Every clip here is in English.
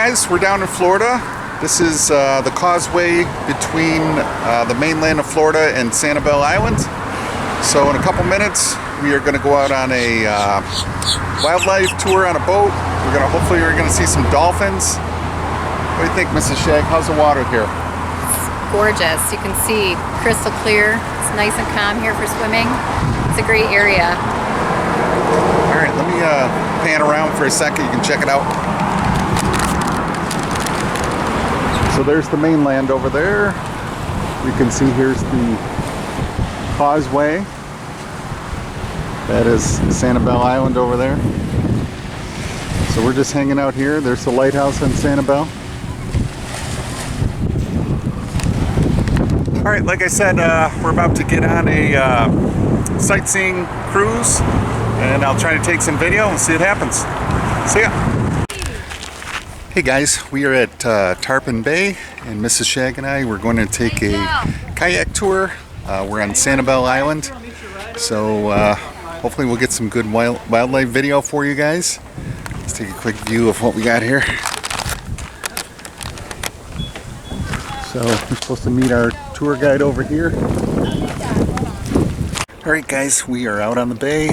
guys, we're down in Florida. This is the causeway between the mainland of Florida and Sanibel Island. So in a couple minutes we are going to go out on a wildlife tour on a boat. Hopefully we're going to see some dolphins. What do you think, Mrs. Shag? How's the water here? It's gorgeous. You can see crystal clear. It's nice and calm here for swimming. It's a great area. All right, let me pan around for a second. You can check it out. So there's the mainland over there. You can see here's the causeway. That is Sanibel Island over there. So we're just hanging out here. There's the lighthouse in Sanibel. All right, like I said, we're about to get on a sightseeing cruise, and I'll try to take some video and see what happens. See ya. Hey guys, we are at Tarpon Bay, and Mrs. Shag and I, we're going to take a kayak tour. We're on Sanibel Island, so hopefully we'll get some good wildlife video for you guys. Let's take a quick view of what we got here. So we're supposed to meet our tour guide over here. Alright guys, we are out on the bay.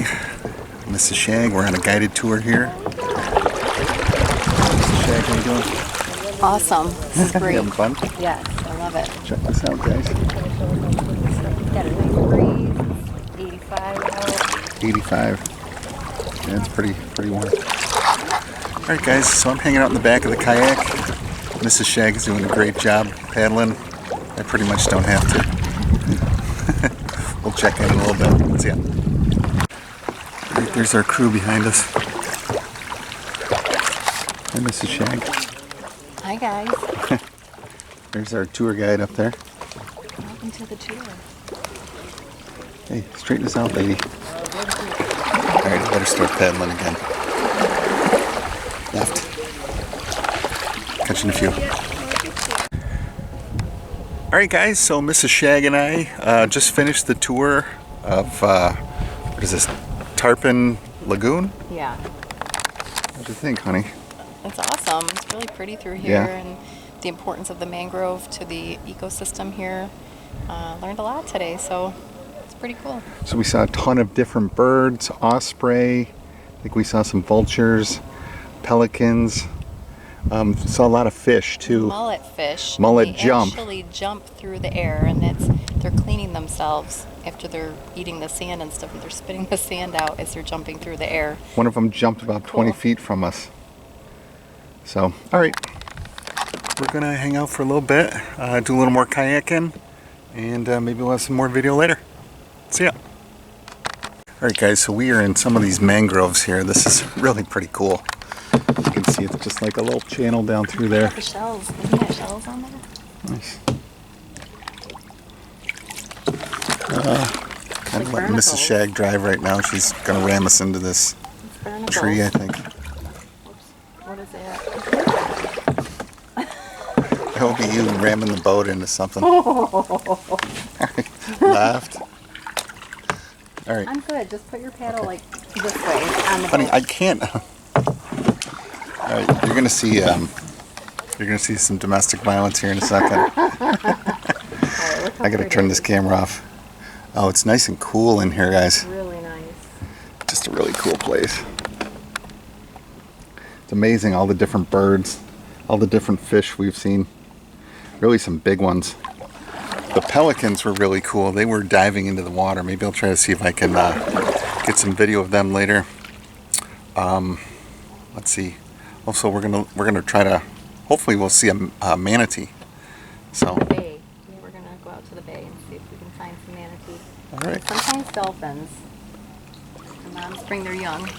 Mrs. Shag, we're on a guided tour here. Mrs. Shag, how you doing? Awesome. This is great. Having fun? Yes, I love it. Check this out, guys. Got a nice breeze. 85 out. 85. Yeah, it's pretty warm. Alright guys, so I'm hanging out in the back of the kayak. Mrs. Shag is doing a great job paddling. I pretty much don't have to. We'll check in a little bit. Let's see ya. Right, there's our crew behind us. Hi, Mrs. Shag. Hi guys. There's our tour guide up there. Welcome to the tour. Hey, straighten us out, lady. Alright, I better start paddling again. Left. Catching a few. Alright guys, so Mrs. Shag and I just finished the tour of, what is this, Tarpon Lagoon? Yeah. What do you think, honey? It's awesome. It's really pretty through here, and the importance of the mangrove to the ecosystem here. Learned a lot today, so it's pretty cool. So we saw a ton of different birds, osprey, I think we saw some vultures, pelicans. Saw a lot of fish too. Mullet fish. Mullet jump. They actually jump through the air, and they're cleaning themselves after they're eating the sand and stuff, and they're spitting the sand out as they're jumping through the air. One of them jumped about 20 feet from us. So, all right, we're gonna hang out for a little bit, do a little more kayaking, and maybe we'll have some more video later. See ya. All right, guys. So we are in some of these mangroves here. This is really pretty cool. You can see it's just like a little channel down through there. The shells. Isn't there shells on there? Nice. Kind of letting Mrs. Shag drive right now. She's gonna ram us into this tree, I think. What is that? That would be you ramming the boat into something. Laughed. All right. I'm good. Just put your paddle like this way on the Honey, boat. I can't. All right, you're gonna see some domestic violence here in a second. Right, I gotta turn this camera off. Oh, it's nice and cool in here, guys. Really nice. Just a really cool place. It's amazing, all the different birds, all the different fish we've seen. Really some big ones. The pelicans were really cool. They were diving into the water. Maybe I'll try to see if I can get some video of them later. Let's see. Also, we're gonna try to. Hopefully, we'll see a manatee. So. Bay. We're gonna go out to the bay and see if we can find some manatees. All right. Sometimes dolphins. The moms bring their young.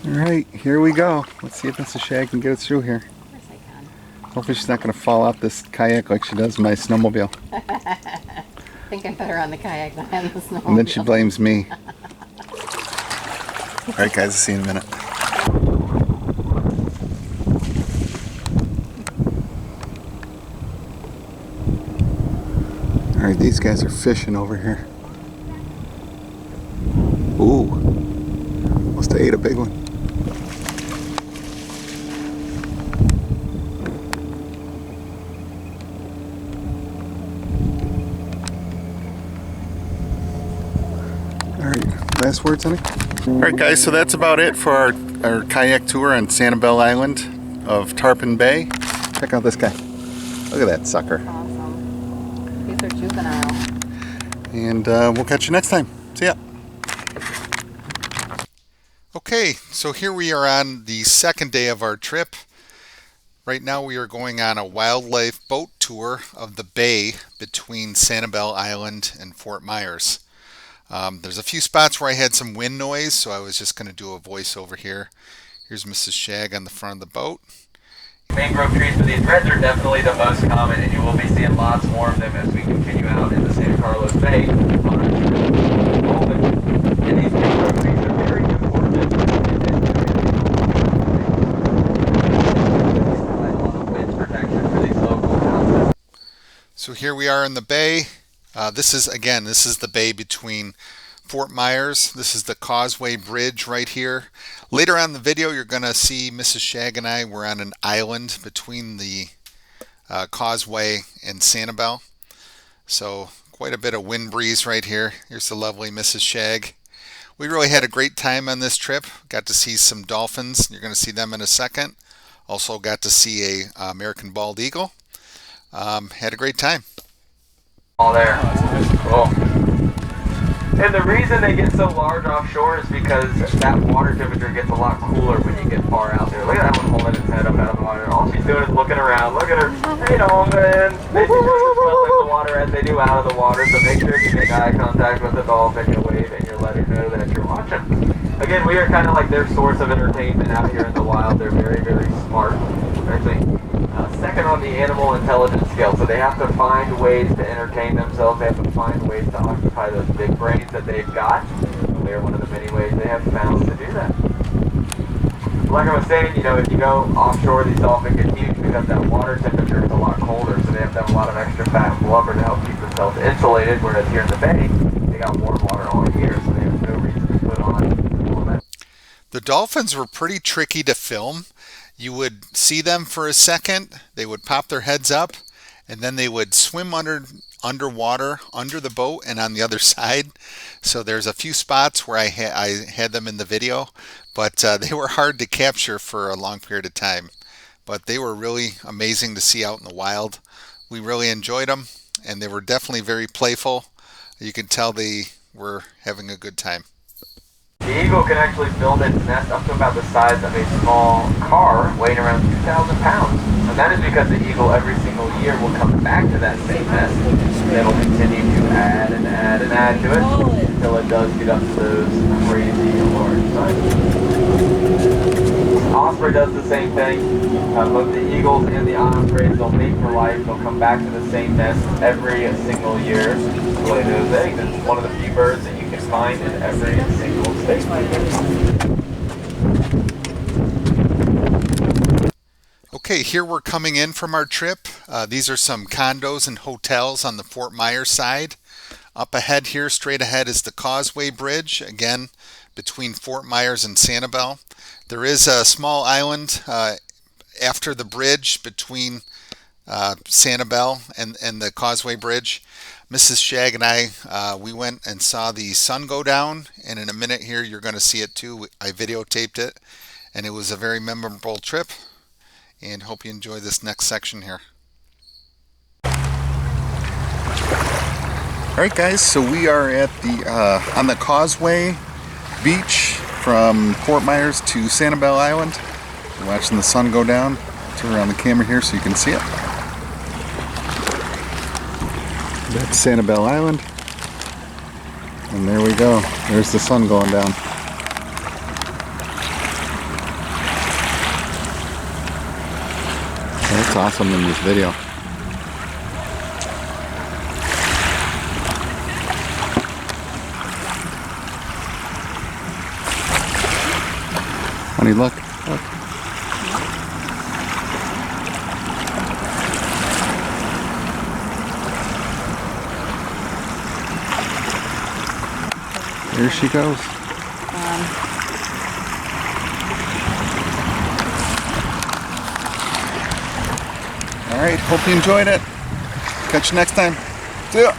All right, here we go. Let's see if Mrs. Shag can get us through here. Of course I can. Hopefully, she's not gonna fall off this kayak like she does my snowmobile. I think I'm better on the kayak than on the snowmobile. And then she blames me. All right, guys. I'll see you in a minute. Alright, these guys are fishing over here. Ooh. Must have ate a big one. All right, last words, honey? All right, guys, so that's about it for our kayak tour on Sanibel Island of Tarpon Bay. Check out this guy. Look at that sucker. Awesome. These are juvenile. And we'll catch you next time. See ya. Okay, so here we are on the second day of our trip. Right now we are going on a wildlife boat tour of the bay between Sanibel Island and Fort Myers. There's a few spots where I had some wind noise, so I was just going to do a voiceover here. Here's Mrs. Shag on the front of the boat. Mangrove trees, but these reds are definitely the most common, and you will be seeing lots more of them as we continue out into San Carlos Bay. And these mangrove trees are very important. Provide a lot of wind protection for these local houses. So here we are in the bay. This is the bay between Fort Myers. This is the Causeway Bridge right here. Later on in the video, you're going to see Mrs. Shag and I. We're on an island between the Causeway and Sanibel. So quite a bit of wind breeze right here. Here's the lovely Mrs. Shag. We really had a great time on this trip. Got to see some dolphins. You're going to see them in a second. Also got to see a American bald eagle. Had a great time. All there. Cool. And the reason they get so large offshore is because that water temperature gets a lot cooler when you get far out there. Look at that one holding its head up out of the water. All she's doing is looking around. Look at her. Hey, Dolphin. They do just as well in the water as they do out of the water, so make sure you make eye contact with the dolphin, you wave, and you let her know that you're watching. Again, we are kind of like their source of entertainment out here in the wild. They're very, very smart. Actually, second on the animal intelligence scale, so they have to find ways to entertain themselves. They have to find ways to occupy those big brains that they've got. They are one of the many ways they have found to do that. Like I was saying, you know, if you go offshore, these dolphins get huge because that water temperature is a lot colder, so they have to have a lot of extra fat and blubber to help keep themselves insulated, whereas here in the bay, they got warm water all year, so they have no reason to put on all that. The dolphins were pretty tricky to film. You would see them for a second, they would pop their heads up, and then they would swim underwater, under the boat and on the other side. So there's a few spots where I had them in the video, but they were hard to capture for a long period of time. But they were really amazing to see out in the wild. We really enjoyed them, and they were definitely very playful. You can tell they were having a good time. The eagle can actually build its nest up to about the size of a small car, weighing around 2,000 pounds. And that is because the eagle every single year will come back to that same nest. And it'll continue to add and add and add to it until it does get up to those crazy large sizes. Osprey does the same thing. Both the eagles and the ospreys, they'll mate for life. They'll come back to the same nest every single year to lay those eggs. It's one of the few birds that you can find in every single state. Okay, here we're coming in from our trip. These are some condos and hotels on the Fort Myers side. Up ahead here, straight ahead, is the Causeway Bridge, again, between Fort Myers and Sanibel. There is a small island after the bridge between Sanibel and the Causeway Bridge. Mrs. Shag and I, we went and saw the sun go down, and in a minute here you're going to see it too. I videotaped it, and it was a very memorable trip, and hope you enjoy this next section here. Alright guys, so we are at the on the Causeway beach from Fort Myers to Sanibel Island. We're watching the sun go down. Turn around the camera here so you can see it. That's Sanibel Island. And there we go. There's the sun going down. That's awesome in this video. Honey, look. Look. There she goes. All right, hope you enjoyed it. Catch you next time. See ya.